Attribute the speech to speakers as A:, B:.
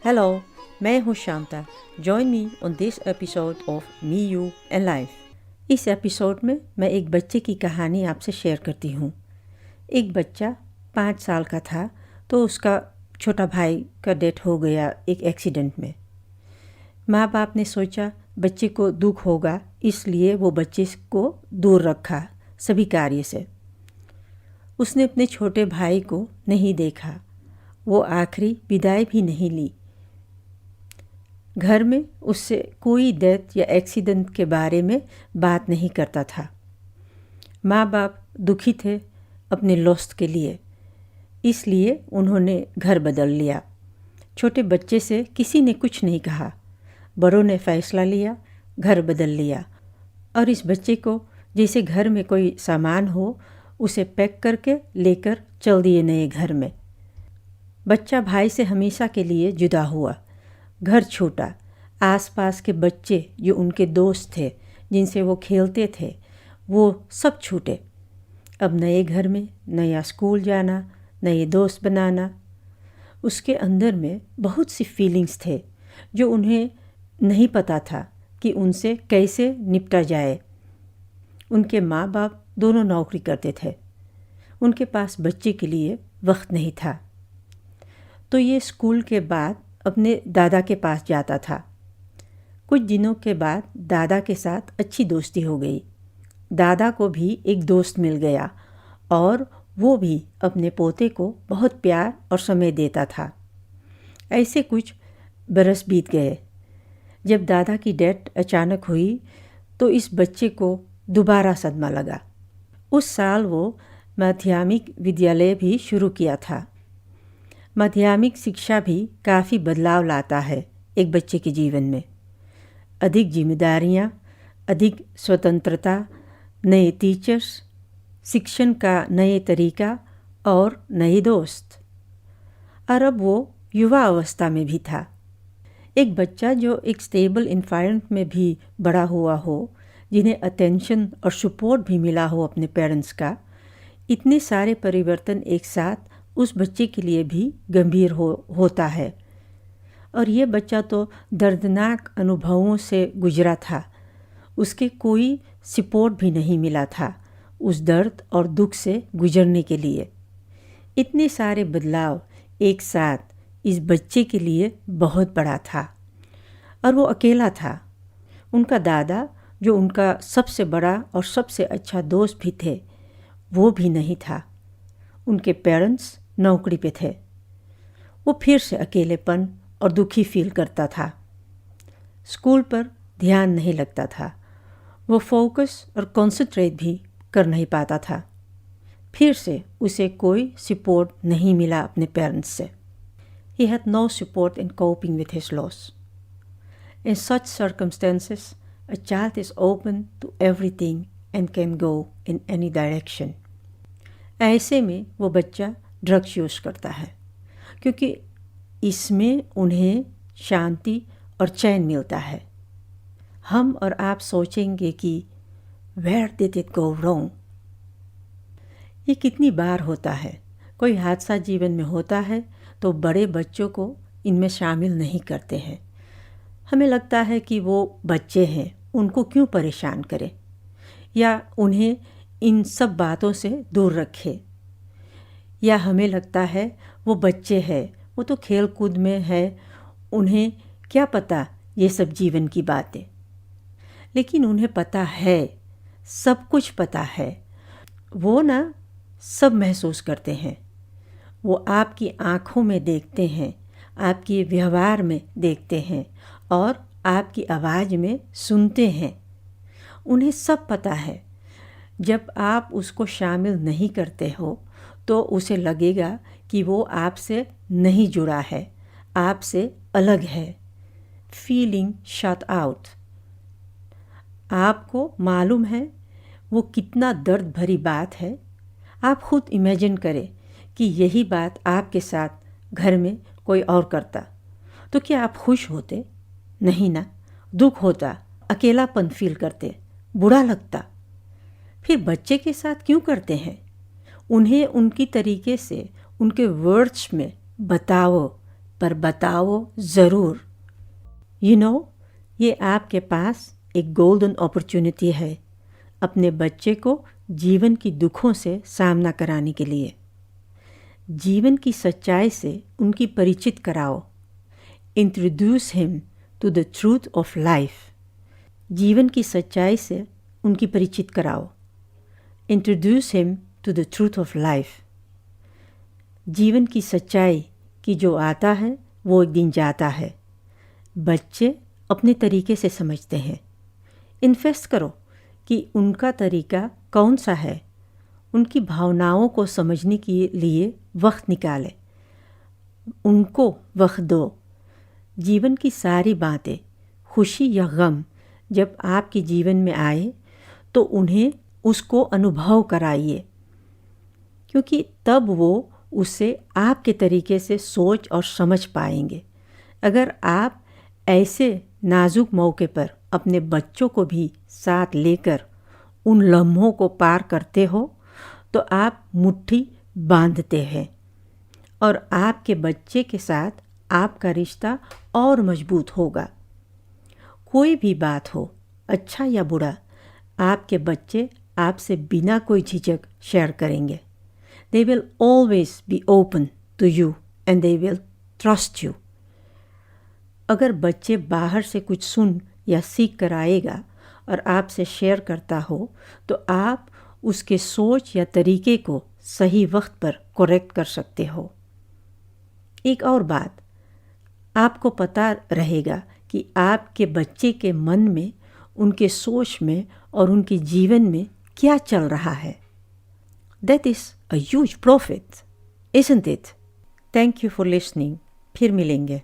A: Hello, मैं हूँ Shanta. Join me on this episode of me you and life. इस episode में मैं एक बच्चे की कहानी आपसे शेयर करती हूँ। एक बच्चा 5 साल का था तो उसका छोटा भाई का डेथ हो गया एक एक्सीडेंट में। माँ बाप ने सोचा बच्चे को दुख होगा, इसलिए वो बच्चे को दूर रखा सभी कार्य से। उसने अपने छोटे भाई को नहीं देखा, वो आखिरी विदाई भी नहीं ली। घर में उससे कोई डेथ या एक्सीडेंट के बारे में बात नहीं करता था। माँ बाप दुखी थे अपने लॉस के लिए, इसलिए उन्होंने घर बदल लिया। छोटे बच्चे से किसी ने कुछ नहीं कहा। बड़ों ने फैसला लिया, घर बदल लिया और इस बच्चे को जैसे घर में कोई सामान हो उसे पैक करके लेकर चल दिए नए घर में। बच्चा भाई से हमेशा के लिए जुदा हुआ। घर छूटा। आसपास के बच्चे जो उनके दोस्त थे, जिनसे वो खेलते थे, वो सब छूटे। अब नए घर में नया स्कूल जाना, नए दोस्त बनाना। उसके अंदर में बहुत सी फीलिंग्स थे जो उन्हें नहीं पता था कि उनसे कैसे निपटा जाए। उनके माँ बाप दोनों नौकरी करते थे, उनके पास बच्चे के लिए वक्त नहीं था। तो ये स्कूल के बाद अपने दादा के पास जाता था। कुछ दिनों के बाद दादा के साथ अच्छी दोस्ती हो गई। दादा को भी एक दोस्त मिल गया और वो भी अपने पोते को बहुत प्यार और समय देता था। ऐसे कुछ बरस बीत गए। जब दादा की डेथ अचानक हुई तो इस बच्चे को दोबारा सदमा लगा। उस साल वो माध्यमिक विद्यालय भी शुरू किया था। माध्यमिक शिक्षा भी काफ़ी बदलाव लाता है एक बच्चे के जीवन में। अधिक जिम्मेदारियाँ, अधिक स्वतंत्रता, नए टीचर्स, शिक्षण का नए तरीका और नए दोस्त। और अब वो युवा अवस्था में भी था। एक बच्चा जो एक स्टेबल इन्वायरमेंट में भी बड़ा हुआ हो, जिन्हें अटेंशन और सपोर्ट भी मिला हो अपने पेरेंट्स का, इतने सारे परिवर्तन एक साथ उस बच्चे के लिए भी गंभीर होता है। और ये बच्चा तो दर्दनाक अनुभवों से गुजरा था। उसके कोई सपोर्ट भी नहीं मिला था उस दर्द और दुख से गुजरने के लिए। इतने सारे बदलाव एक साथ इस बच्चे के लिए बहुत बड़ा था और वो अकेला था। उनका दादा, जो उनका सबसे बड़ा और सबसे अच्छा दोस्त भी थे, वो भी नहीं था। उनके पेरेंट्स नौकरी पे थे। वो फिर से अकेलेपन और दुखी फील करता था। स्कूल पर ध्यान नहीं लगता था। वो फोकस और कंसंट्रेट भी कर नहीं पाता था। फिर से उसे कोई सपोर्ट नहीं मिला अपने पेरेंट्स से। He had no support in coping with his loss. In such circumstances, a child is open to everything and can go in any direction. ऐसे में वो बच्चा ड्रग्स यूज़ करता है क्योंकि इसमें उन्हें शांति और चैन मिलता है। हम और आप सोचेंगे कि Where did it go wrong? ये कितनी बार होता है। कोई हादसा जीवन में होता है तो बड़े बच्चों को इनमें शामिल नहीं करते हैं। हमें लगता है कि वो बच्चे हैं, उनको क्यों परेशान करें या उन्हें इन सब बातों से दूर रखें। या हमें लगता है वो बच्चे हैं, वो तो खेल कूद में है, उन्हें क्या पता ये सब जीवन की बातें। लेकिन उन्हें पता है, सब कुछ पता है। वो ना सब महसूस करते हैं। वो आपकी आँखों में देखते हैं, आपके व्यवहार में देखते हैं और आपकी आवाज़ में सुनते हैं। उन्हें सब पता है। जब आप उसको शामिल नहीं करते हो तो उसे लगेगा कि वो आपसे नहीं जुड़ा है, आपसे अलग है। Feeling shut out. आपको मालूम है वो कितना दर्द भरी बात है। आप खुद इमेजिन करें कि यही बात आपके साथ घर में कोई और करता तो क्या आप खुश होते? नहीं ना। दुख होता, अकेलापन फील करते, बुरा लगता। फिर बच्चे के साथ क्यों करते हैं? उन्हें उनकी तरीके से, उनके वर्ड्स में बताओ, पर बताओ ज़रूर। ये आपके पास एक गोल्डन अपॉर्चुनिटी है अपने बच्चे को जीवन की दुखों से सामना कराने के लिए। जीवन की सच्चाई से उनकी परिचित कराओ। Introduce him to the truth of life. जीवन की सच्चाई से उनकी परिचित कराओ। Introduce him to the truth of life. जीवन की सच्चाई कि जो आता है वो एक दिन जाता है। बच्चे अपने तरीके से समझते हैं। इन्वेस्ट करो कि उनका तरीका कौन सा है। उनकी भावनाओं को समझने के लिए वक्त निकालें। उनको वक्त दो। जीवन की सारी बातें, खुशी या गम जब आपके जीवन में आए तो उन्हें उसको अनुभव कराइए, क्योंकि तब वो उसे आपके तरीके से सोच और समझ पाएंगे। अगर आप ऐसे नाजुक मौके पर अपने बच्चों को भी साथ लेकर उन लम्हों को पार करते हो तो आप मुट्ठी बांधते हैं और आपके बच्चे के साथ आपका रिश्ता और मजबूत होगा। कोई भी बात हो, अच्छा या बुरा, आपके बच्चे आपसे बिना कोई झिझक शेयर करेंगे। They will always be open to you and they will trust you. अगर बच्चे बाहर से कुछ सुन या सीख कर आएगा और आपसे शेयर करता हो तो आप उसके सोच या तरीके को सही वक्त पर करेक्ट कर सकते हो। एक और बात, आपको पता रहेगा कि आपके बच्चे के मन में, उनके सोच में और उनके जीवन में क्या चल रहा है। That is a huge profit, isn't it? Thank you for listening. फिर मिलेंगे।